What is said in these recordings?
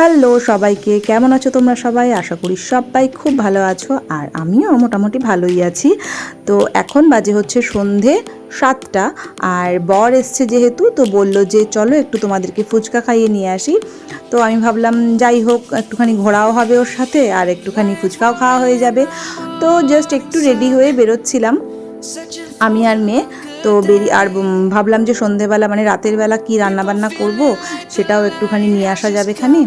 Hello সবাইকে, কেমন আছো তোমরা সবাই? আশা করি সবাই খুব ভালো আছো, আর আমিও মোটামুটি ভালোই আছি। তো এখন বাজে হচ্ছে সন্ধে 7টা, আর বর এসছে যেহেতু, তো বললো যে চলো একটু তোমাদেরকে ফুচকা খাইয়ে নিয়ে আসি। তো আমি ভাবলাম যাই হোক, একটুখানি ঘোরাও হবে ওর সাথে, আর একটুখানি ফুচকাও খাওয়া হয়ে যাবে। তো জাস্ট একটু রেডি হয়ে বেরোচ্ছিলাম আমি আর মেয়ে। তো ভাবলাম যে সন্ধেবেলা মানে রাতের বেলা কি রান্না বান্না করব, সেটাও একটুখানি নিয়ে আসা যাবে খানি।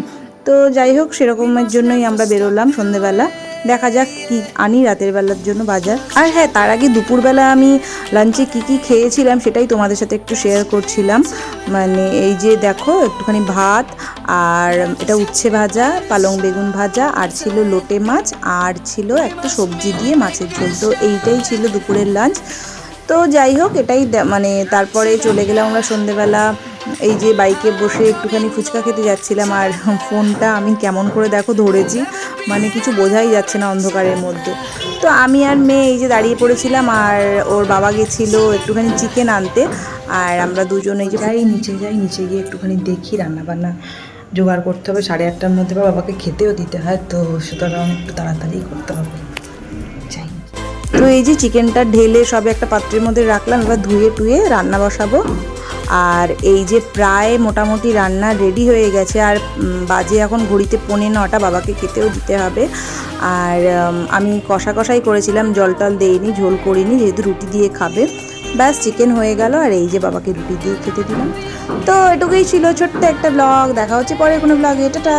তো যাই হোক, সেরকমের জন্যই আমরা বেরোলাম সন্ধেবেলা। দেখা যাক কি আনি রাতের বেলার জন্য বাজার। আর হ্যাঁ, তার আগে দুপুরবেলা আমি লাঞ্চে কি খেয়েছিলাম সেটাই তোমাদের সাথে একটু শেয়ার করছিলাম। মানে এই যে দেখো, একটুখানি ভাত, আর এটা উচ্ছে ভাজা, পালং বেগুন ভাজা, আর ছিল লোটে মাছ, আর ছিল একটা সবজি দিয়ে মাছের ঝোল। তো এইটাই ছিল দুপুরের লাঞ্চ। তো যাই হোক, এটাই মানে তারপরে চলে গেলাম আমরা সন্ধেবেলা। এই যে বাইকে বসে একটুখানি ফুচকা খেতে যাচ্ছিলাম, আর ফোনটা আমি কেমন করে দেখো ধরেছি, মানে কিছু বোঝাই যাচ্ছে না অন্ধকারের মধ্যে। তো আমি আর মেয়ে এই যে দাঁড়িয়ে পড়েছিলাম, আর ওর বাবা গেছিলো একটুখানি চিকেন আনতে, আর আমরা দুজন এই যে নিচে গিয়ে একটুখানি দেখি রান্নাবান্না জোগাড় করতে হবে। 8:30টার মধ্যে বাবাকে খেতেও দিতে হয়, তো সুতরাং একটু তাড়াতাড়ি করতে হবে। তো এই যে চিকেনটা ঢেলে সবে একটা পাত্রের মধ্যে রাখলাম, এবার ধুয়ে টুয়ে রান্না বসাবো। আর এই যে প্রায় মোটামুটি রান্না রেডি হয়ে গেছে, আর বাজে এখন ঘড়িতে 9:45, বাবাকে খেতেও দিতে হবে। আর আমি কষাই করেছিলাম, জল টল দেইনি, ঝোল করিনি, যেহেতু রুটি দিয়ে খাবে। ব্যাস চিকেন হয়ে গেল, আর এই যে বাবাকে রুটি দিয়ে খেতে দিলাম। তো এটুকুই ছিল ছোট্ট একটা ব্লগ। দেখা হচ্ছে পরে কোনো ব্লগে। টাটা।